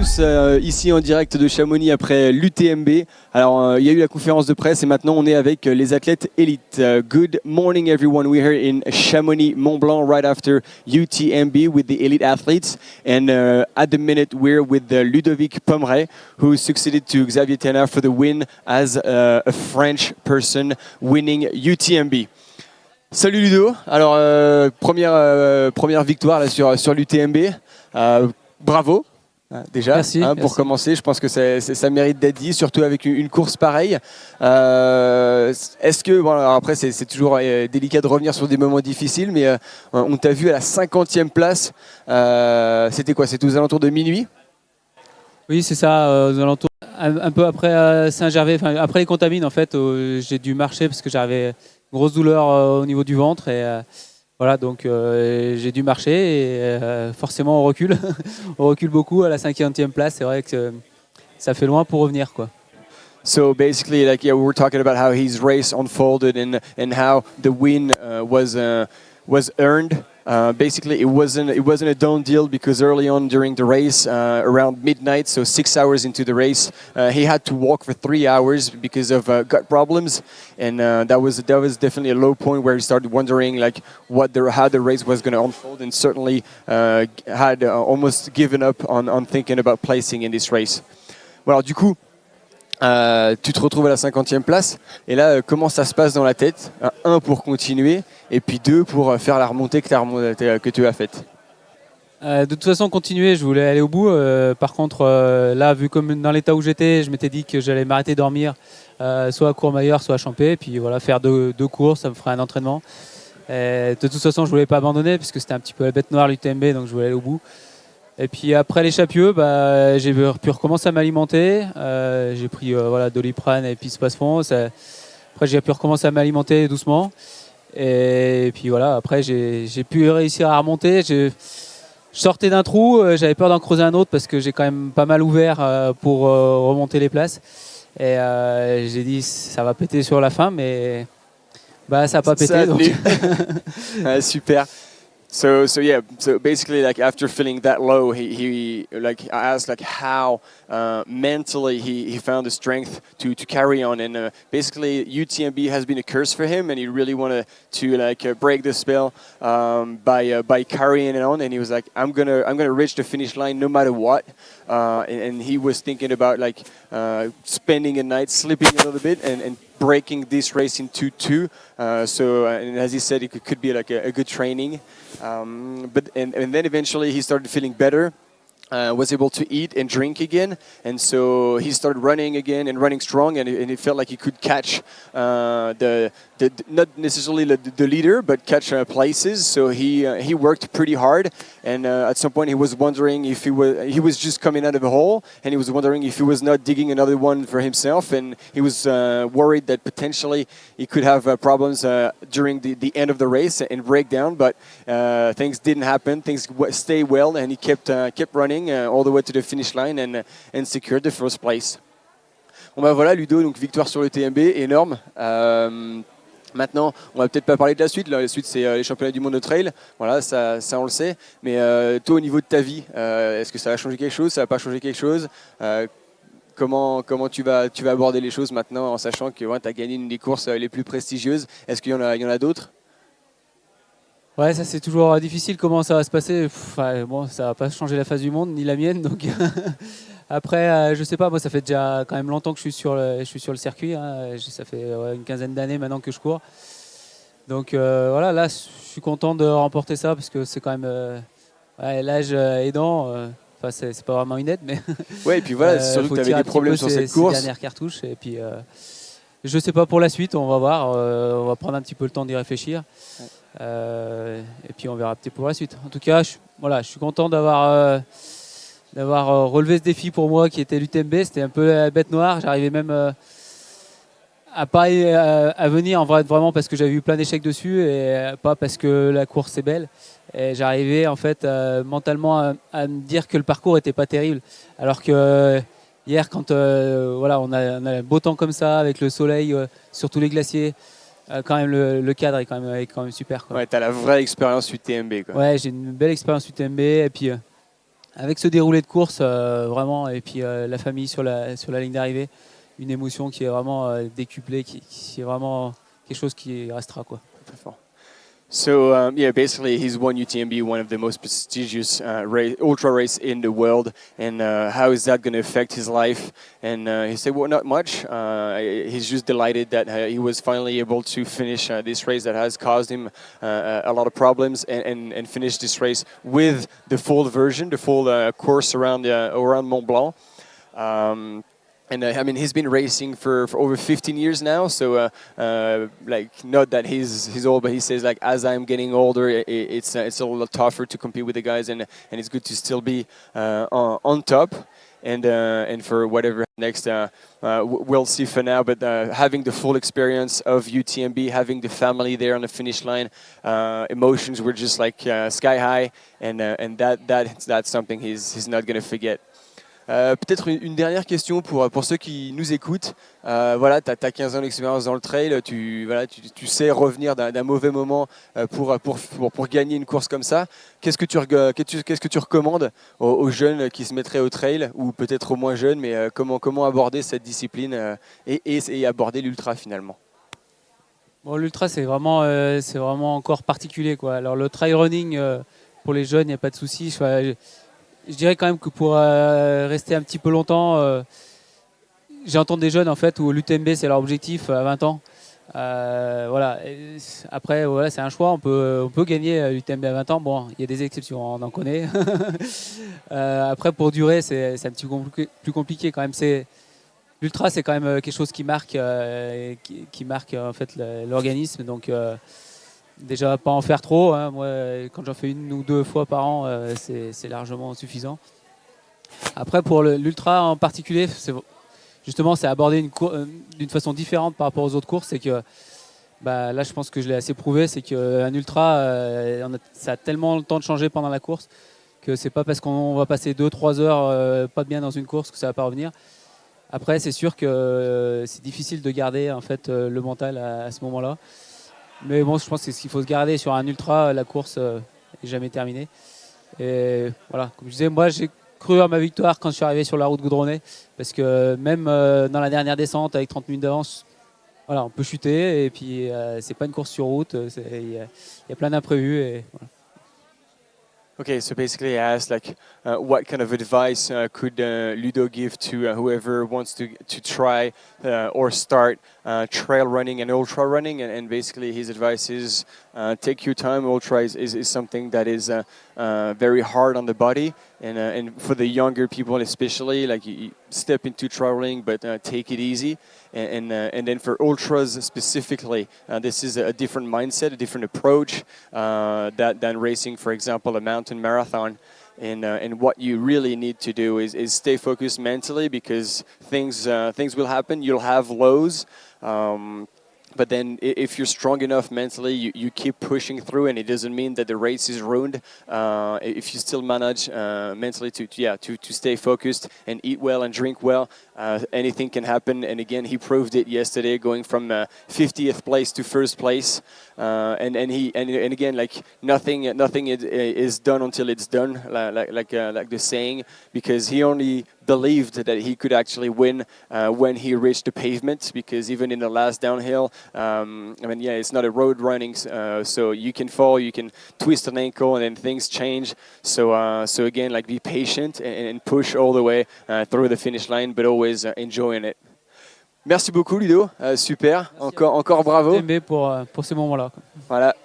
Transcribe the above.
tous ici en direct de Chamonix après l'UTMB. Alors il y a eu la conférence de presse et maintenant on est avec les athlètes élites. Good morning everyone. We're here in Chamonix, Mont Blanc right after UTMB with the elite athletes, and at the minute we're with Ludovic Pommeret, who succeeded to Xavier Thénard for the win as a French person winning UTMB. Salut Ludo, alors première victoire là, sur l'UTMB, bravo déjà. Merci, pour merci. commencer, je pense que ça mérite d'être dit, surtout avec une course pareille. Est-ce que, bon, alors après c'est toujours délicat de revenir sur des moments difficiles, mais on t'a vu à la 50e place, c'était quoi, c'était aux alentours de minuit? Oui, c'est ça, aux alentours, un peu après Saint-Gervais, après les Contamines en fait, j'ai dû marcher parce que j'avais une grosse douleur au niveau du ventre et voilà, donc j'ai dû marcher et forcément on recule, on recule beaucoup à la 50e place, c'est vrai que ça fait loin pour revenir quoi. So basically, like yeah, we were talking about how his race unfolded and how the win was earned. Basically, it wasn't a done deal because early on during the race, around midnight, so 6 hours into the race, he had to walk for 3 hours because of gut problems, and that was definitely a low point where he started wondering like how the race was going to unfold, and certainly had almost given up on thinking about placing in this race. Well, du coup. Tu te retrouves à la 50e place et là comment ça se passe dans la tête? Un pour continuer et puis deux pour faire la remontée que tu as faite. De toute façon, continuer, je voulais aller au bout. Par contre, là, vu comme dans l'état où j'étais, je m'étais dit que j'allais m'arrêter dormir, soit à Courmayeur, soit à Champé, et puis voilà, faire deux courses, ça me ferait un entraînement. Et de toute façon, je voulais pas abandonner puisque c'était un petit peu la bête noire l'UTMB, donc je voulais aller au bout. Et puis après les Chapieux, j'ai pu recommencer à m'alimenter. J'ai pris Doliprane et puis Spasfon. Après j'ai pu recommencer à m'alimenter doucement. Et puis voilà, après j'ai pu réussir à remonter. Je sortais d'un trou, j'avais peur d'en creuser un autre parce que j'ai quand même pas mal ouvert pour remonter les places. Et j'ai dit ça va péter sur la fin, mais ça n'a pas pété. Donc. Super. So basically, like after feeling that low, he like I asked like how mentally he found the strength to carry on, and basically UTMB has been a curse for him, and he really wanted to like break the spell by carrying it on, and he was like I'm gonna reach the finish line no matter what, and he was thinking about like spending a night sleeping a little bit and breaking this race into two. And as he said, it could be like a good training. But then eventually he started feeling better. Was able to eat and drink again, and so he started running again and running strong, and it felt like he could catch not necessarily the leader, but catch places. So he worked pretty hard, and at some point he was wondering if he was just coming out of a hole, and he was wondering if he was not digging another one for himself, and he was worried that potentially he could have problems during the end of the race and break down, but things didn't happen. Things stayed well, and he kept running all the way to the finish line and secured the first place. Bon voilà, Ludo, donc victoire sur le TMB, énorme. Maintenant, on va peut-être pas parler de la suite. La suite, c'est les championnats du monde de trail. Voilà, ça on le sait. Mais toi, au niveau de ta vie, est-ce que ça va changer quelque chose? Ça va pas changer quelque chose? Comment tu vas aborder les choses maintenant en sachant que tu as gagné une des courses les plus prestigieuses? Est-ce qu'il y en a d'autres? Ouais, ça c'est toujours difficile. Comment ça va se passer? Bon, ça va pas changer la face du monde ni la mienne. Donc après, je sais pas. Moi, ça fait déjà quand même longtemps que je suis sur le circuit. Hein. Ça fait une quinzaine d'années maintenant que je cours. Donc voilà, là, je suis content de remporter ça parce que c'est quand même l'âge aidant. C'est pas vraiment une aide, mais ouais. Et puis voilà, surtout que tu avais des problèmes sur cette course. Ces dernières cartouches. Et puis je sais pas pour la suite. On va voir. On va prendre un petit peu le temps d'y réfléchir. Ouais. Et puis on verra peut-être pour la suite. En tout cas, je suis content d'avoir relevé ce défi pour moi qui était l'UTMB. C'était un peu la bête noire. J'arrivais même à venir en vrai, vraiment parce que j'avais eu plein d'échecs dessus et pas parce que la course est belle. Et j'arrivais en fait mentalement à me dire que le parcours était pas terrible. Alors que hier, quand on a beau temps comme ça avec le soleil sur tous les glaciers. Quand même le cadre est quand même super. Quoi. Ouais, t'as la vraie expérience UTMB. Quoi. Ouais, j'ai une belle expérience UTMB et puis avec ce déroulé de course, vraiment, et puis la famille sur la ligne d'arrivée, une émotion qui est vraiment décuplée, qui est vraiment quelque chose qui restera, quoi. Très fort. So yeah, basically he's won UTMB, one of the most prestigious ultra race in the world, and how is that going to affect his life? And he said, well, not much. He's just delighted that he was finally able to finish this race that has caused him a lot of problems, and finish this race with the full version, the full course around Mont Blanc. And I mean, he's been racing for over 15 years now. So, like, not that he's old, but he says, like, as I'm getting older, it's a little tougher to compete with the guys, and it's good to still be on top. And for whatever next, we'll see for now. But having the full experience of UTMB, having the family there on the finish line, emotions were just like sky high, and that's something he's not going to forget. Peut-être une dernière question pour ceux qui nous écoutent. Voilà, tu as 15 ans d'expérience dans le trail, tu sais revenir d'un mauvais moment pour gagner une course comme ça. Qu'est-ce que tu recommandes aux jeunes qui se mettraient au trail, ou peut-être aux moins jeunes, mais comment aborder cette discipline et aborder l'ultra finalement? Bon, l'ultra, c'est vraiment encore particulier, quoi. Alors, le trail running, pour les jeunes, il n'y a pas de souci. Je dirais quand même que pour rester un petit peu longtemps, j'ai entendu des jeunes en fait où l'UTMB c'est leur objectif à 20 ans. Voilà. Et après, voilà, c'est un choix. On peut gagner l'UTMB à 20 ans. Bon, il y a des exceptions, on en connaît. Après, pour durer, c'est un petit peu plus compliqué quand même. L'ultra, c'est quand même quelque chose qui marque en fait l'organisme. Donc déjà, pas en faire trop, hein. Moi, quand j'en fais une ou deux fois par an, c'est largement suffisant. Après, pour l'ultra en particulier, c'est aborder d'une façon différente par rapport aux autres courses. C'est que là, je pense que je l'ai assez prouvé, c'est qu'un ultra, ça a tellement le temps de changer pendant la course que c'est pas parce qu'on va passer 2-3 heures pas bien dans une course que ça va pas revenir. Après, c'est sûr que c'est difficile de garder en fait le mental à ce moment-là. Mais bon, je pense que c'est ce qu'il faut se garder sur un ultra. La course n'est jamais terminée. Et voilà, comme je disais, moi j'ai cru à ma victoire quand je suis arrivé sur la route goudronnée, parce que même dans la dernière descente avec 30 minutes d'avance, voilà, on peut chuter, et puis c'est pas une course sur route, il y a plein d'imprévus. Et voilà. Okay, so basically I asked what kind of advice could Ludo give to whoever wants to try or start trail running and ultra running, and basically his advice is take your time. Ultra is something that is very hard on the body, and for the younger people especially, like you step into traveling, but take it easy. And then for ultras specifically, this is a different mindset, a different approach than racing, for example, a mountain marathon. And what you really need to do is stay focused mentally, because things will happen. You'll have lows. But then if you're strong enough mentally, you keep pushing through, and it doesn't mean that the race is ruined. If you still manage mentally to stay focused and eat well and drink well, anything can happen. And again, he proved it yesterday, going from 50th place to first place. And again, like nothing is done until it's done, like the saying, because he only believed that he could actually win when he reached the pavement, because even in the last downhill, it's not a road running, so you can fall, you can twist an ankle, and then things change. So again, like be patient and push all the way through the finish line, but always enjoying it. Merci beaucoup Ludo, super. Encore bravo. Pour ces moments-là. Voilà.